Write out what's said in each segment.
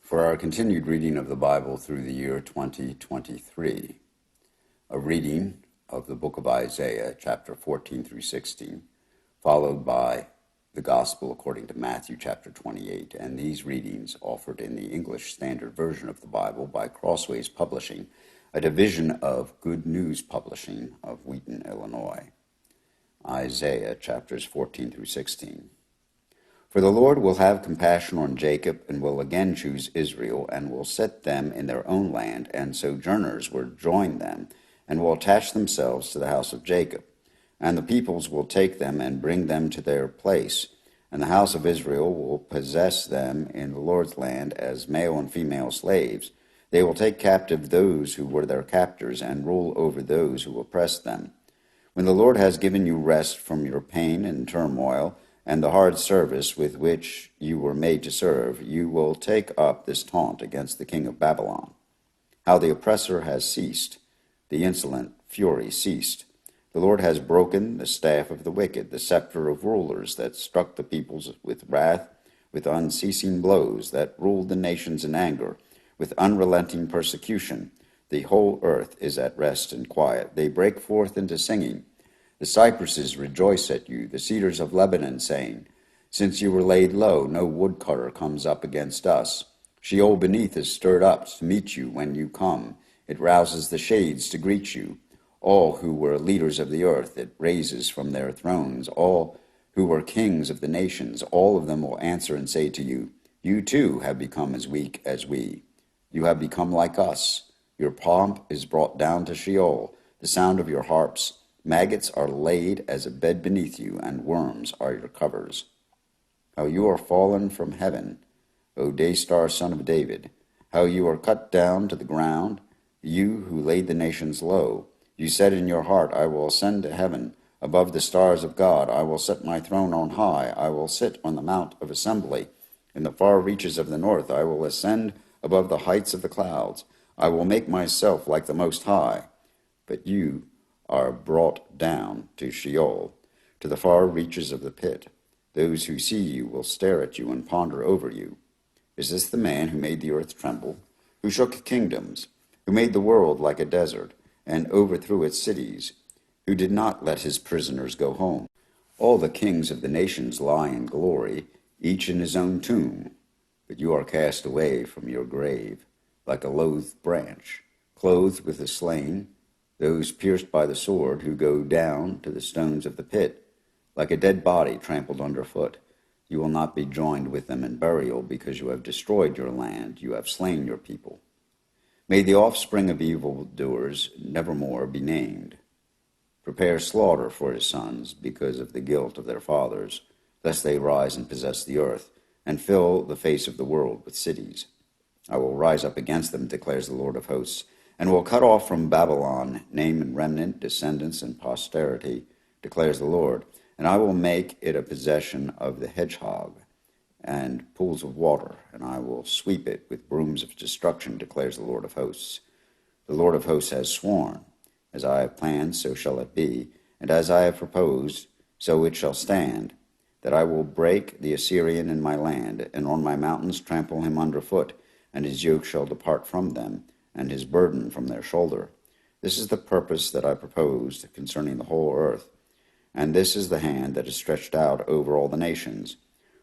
For our continued reading of the Bible through the year 2023, a reading of the book of Isaiah, chapter 14 through 16, followed by the Gospel according to Matthew, chapter 28, and these readings offered in the English Standard Version of the Bible by Crossways Publishing, a division of Good News Publishing of Wheaton, Illinois. Isaiah, chapters 14 through 16. For the Lord will have compassion on Jacob, and will again choose Israel, and will set them in their own land, and sojourners will join them, and will attach themselves to the house of Jacob. And the peoples will take them and bring them to their place, and the house of Israel will possess them in the Lord's land as male and female slaves. They will take captive those who were their captors, and rule over those who oppressed them. When the Lord has given you rest from your pain and turmoil, and the hard service with which you were made to serve, you will take up this taunt against the king of Babylon. How the oppressor has ceased, the insolent fury ceased. The Lord has broken the staff of the wicked, the scepter of rulers that struck the peoples with wrath, with unceasing blows, that ruled the nations in anger, with unrelenting persecution. The whole earth is at rest and quiet. They break forth into singing. The cypresses rejoice at you, the cedars of Lebanon, saying, Since you were laid low, no woodcutter comes up against us. Sheol beneath is stirred up to meet you when you come. It rouses the shades to greet you. All who were leaders of the earth it raises from their thrones. All who were kings of the nations, all of them will answer and say to you, You too have become as weak as we. You have become like us. Your pomp is brought down to Sheol, the sound of your harps. Maggots are laid as a bed beneath you, and worms are your covers. How you are fallen from heaven, O Daystar, son of David. How you are cut down to the ground, you who laid the nations low. You said in your heart, I will ascend to heaven, above the stars of God. I will set my throne on high. I will sit on the mount of assembly. In the far reaches of the north I will ascend above the heights of the clouds. I will make myself like the Most High. But you are brought down to Sheol, to the far reaches of the pit. Those who see you will stare at you and ponder over you. Is this the man who made the earth tremble, who shook kingdoms, who made the world like a desert, and overthrew its cities, who did not let his prisoners go home? All the kings of the nations lie in glory, each in his own tomb. But you are cast away from your grave, like a loathed branch, clothed with the slain, those pierced by the sword who go down to the stones of the pit. Like a dead body trampled underfoot, you will not be joined with them in burial, because you have destroyed your land, you have slain your people. May the offspring of evildoers nevermore be named. Prepare slaughter for his sons, because of the guilt of their fathers, lest they rise and possess the earth, and fill the face of the world with cities. I will rise up against them, declares the Lord of hosts, and will cut off from Babylon name and remnant, descendants and posterity, declares the Lord. And I will make it a possession of the hedgehog and pools of water, and I will sweep it with brooms of destruction, declares the Lord of hosts. The Lord of hosts has sworn, as I have planned, so shall it be, and as I have proposed, so it shall stand, that I will break the Assyrian in my land, and on my mountains trample him underfoot, and his yoke shall depart from them, and his burden from their shoulder. This is the purpose that I proposed concerning the whole earth, and this is the hand that is stretched out over all the nations.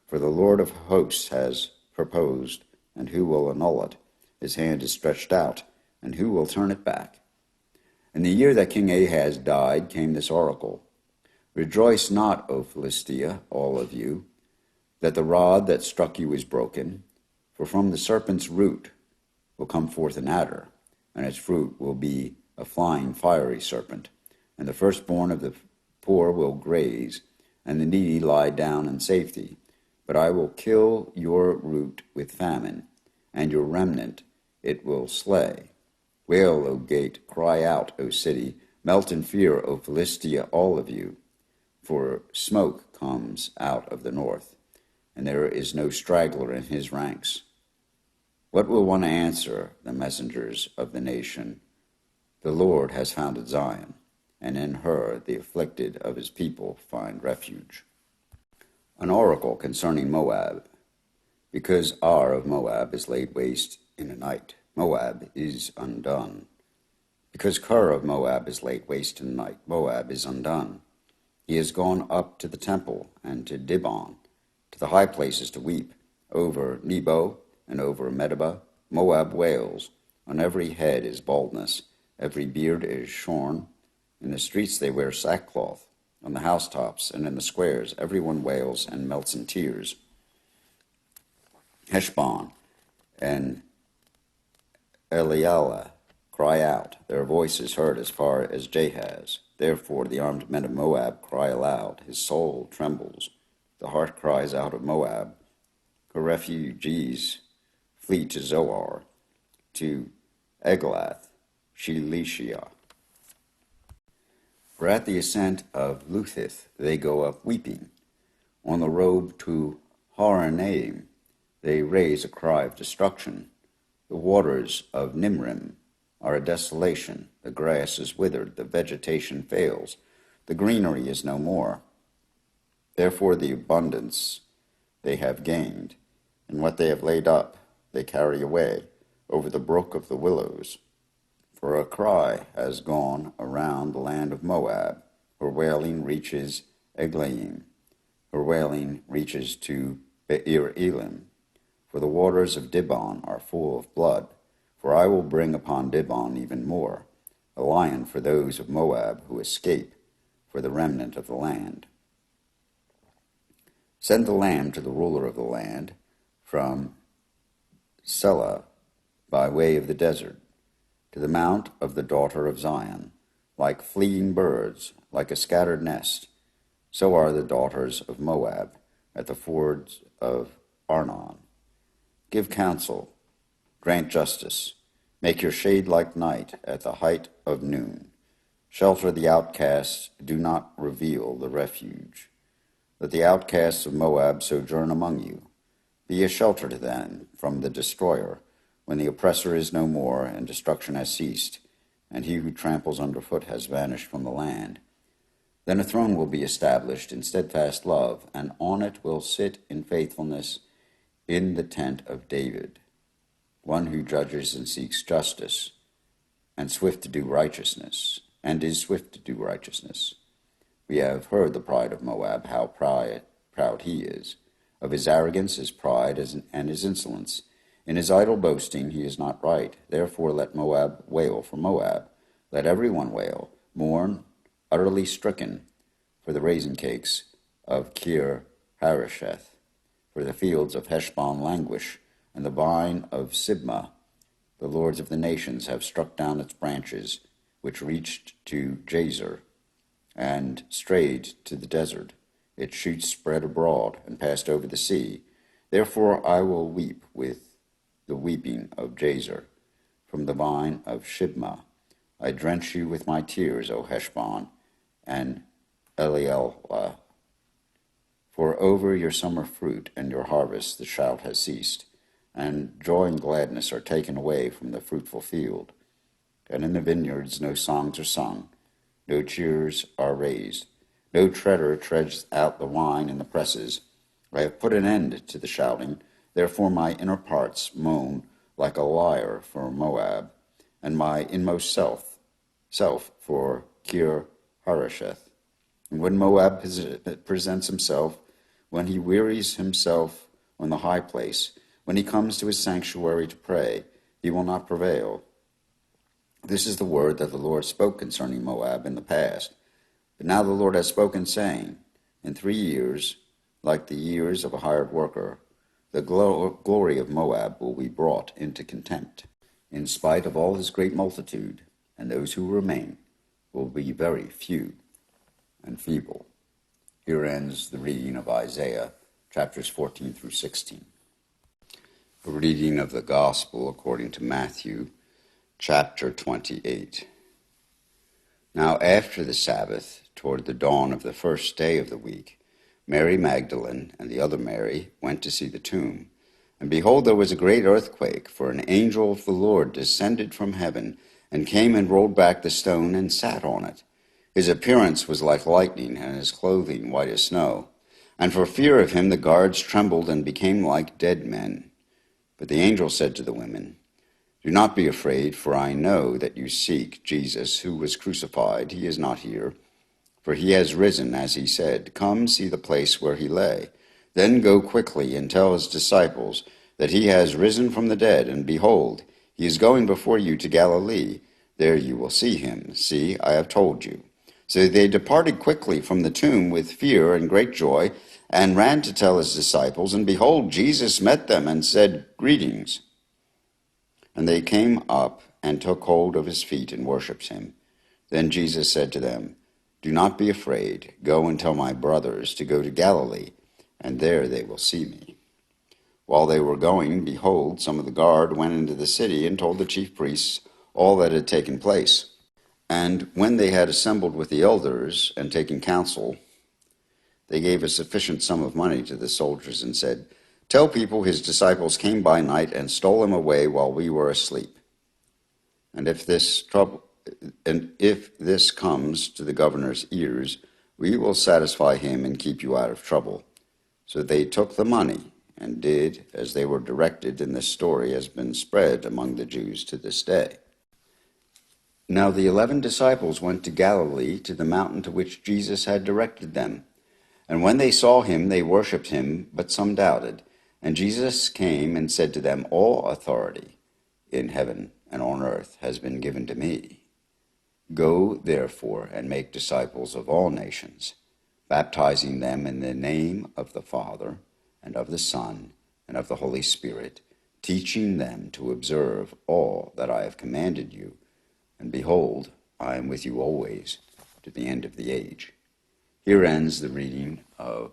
For the Lord of hosts has proposed, and who will annul it? His hand is stretched out, and who will turn it back? In the year that King Ahaz died came this oracle. Rejoice not, O Philistia, all of you, that the rod that struck you is broken, for from the serpent's root will come forth an adder, and its fruit will be a flying fiery serpent. And the firstborn of the poor will graze, and the needy lie down in safety. But I will kill your root with famine, and your remnant it will slay. Wail, O gate, cry out, O city, melt in fear, O Philistia, all of you. For smoke comes out of the north, and there is no straggler in his ranks. What will one answer the messengers of the nation? The Lord has founded Zion, and in her the afflicted of his people find refuge. An oracle concerning Moab. Because Ar of Moab is laid waste in a night, Moab is undone. Because Kir of Moab is laid waste in a night, Moab is undone. He has gone up to the temple and to Dibon, to the high places to weep. Over Nebo and over Medeba, Moab wails. On every head is baldness, every beard is shorn. In the streets they wear sackcloth. On the housetops and in the squares everyone wails and melts in tears. Heshbon and Elealeh cry out. Their voice is heard as far as Jahaz. Therefore the armed men of Moab cry aloud. His soul trembles. The heart cries out of Moab. Her refugees flee to Zoar, to Eglath, Shelishiyah. For at the ascent of Luhith they go up weeping. On the road to Horonaim they raise a cry of destruction. The waters of Nimrim are a desolation. The grass is withered, the vegetation fails, the greenery is no more. Therefore the abundance they have gained, and what they have laid up they carry away over the brook of the willows. For a cry has gone around the land of Moab. Her wailing reaches Eglaim. Her wailing reaches to Beer Elim. For the waters of Dibon are full of blood. For I will bring upon Dibon even more, a lion for those of Moab who escape, for the remnant of the land. Send the lamb to the ruler of the land from Selah by way of the desert, to the mount of the daughter of Zion. Like fleeing birds, like a scattered nest, so are the daughters of Moab at the fords of Arnon. Give counsel, grant justice, make your shade like night at the height of noon. Shelter the outcasts, do not reveal the refuge. Let the outcasts of Moab sojourn among you. Be a shelter to them from the destroyer, when the oppressor is no more and destruction has ceased, and he who tramples underfoot has vanished from the land. Then a throne will be established in steadfast love, and on it will sit in faithfulness in the tent of David, one who judges and seeks justice, and swift to do righteousness, and is swift to do righteousness. We have heard the pride of Moab, how proud he is, of his arrogance, his pride, and his insolence. In his idle boasting he is not right. Therefore let Moab wail for Moab. Let everyone wail, mourn, utterly stricken, for the raisin cakes of Kir Hareseth. For the fields of Heshbon languish, and the vine of Sibmah. The lords of the nations have struck down its branches, which reached to Jazer, and strayed to the desert. Its shoots spread abroad, and passed over the sea. Therefore I will weep with the weeping of Jazer. From the vine of Shibmah I drench you with my tears, O Heshbon, and Elealeh. For over your summer fruit and your harvest the shout has ceased, and joy and gladness are taken away from the fruitful field. And in the vineyards no songs are sung, no cheers are raised, no treader treads out the wine in the presses. I have put an end to the shouting, therefore my inner parts moan like a lyre for Moab, and my inmost self for Kir Hareseth. And when Moab presents himself, when he wearies himself on the high place, when he comes to his sanctuary to pray, he will not prevail. This is the word that the Lord spoke concerning Moab in the past. But now the Lord has spoken, saying, in 3 years, like the years of a hired worker, the glory of Moab will be brought into contempt, in spite of all his great multitude, and those who remain will be very few and feeble. Here ends the reading of Isaiah, chapters 14 through 16. A reading of the Gospel according to Matthew, chapter 28. Now after the Sabbath, toward the dawn of the first day of the week, Mary Magdalene and the other Mary went to see the tomb. And behold, there was a great earthquake, for an angel of the Lord descended from heaven, and came and rolled back the stone and sat on it. His appearance was like lightning, and his clothing white as snow. And for fear of him the guards trembled and became like dead men. But the angel said to the women, "Do not be afraid, for I know that you seek Jesus, who was crucified. He is not here, for he has risen, as he said. Come, see the place where he lay. Then go quickly and tell his disciples that he has risen from the dead, and behold, he is going before you to Galilee. There you will see him. See, I have told you." So they departed quickly from the tomb with fear and great joy, and ran to tell his disciples. And behold, Jesus met them and said, "Greetings." And they came up and took hold of his feet and worshipped him. Then Jesus said to them, "Do not be afraid. Go and tell my brothers to go to Galilee, and there they will see me." While they were going, behold, some of the guard went into the city and told the chief priests all that had taken place. And when they had assembled with the elders and taken counsel, they gave a sufficient sum of money to the soldiers and said, "Tell people his disciples came by night and stole him away while we were asleep. And if this comes to the governor's ears, we will satisfy him and keep you out of trouble." So they took the money and did as they were directed, and this story has been spread among the Jews to this day. Now the 11 disciples went to Galilee, to the mountain to which Jesus had directed them. And when they saw him, they worshipped him, but some doubted. And Jesus came and said to them, "All authority in heaven and on earth has been given to me. Go, therefore, and make disciples of all nations, baptizing them in the name of the Father, and of the Son, and of the Holy Spirit, teaching them to observe all that I have commanded you. And behold, I am with you always to the end of the age." Here ends the reading of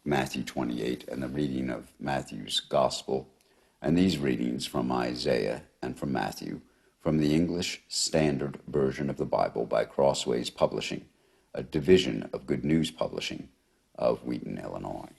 Matthew 28 and the reading of Matthew's Gospel, and these readings from Isaiah and from Matthew, from the English Standard Version of the Bible by Crossways Publishing, a division of Good News Publishing of Wheaton, Illinois.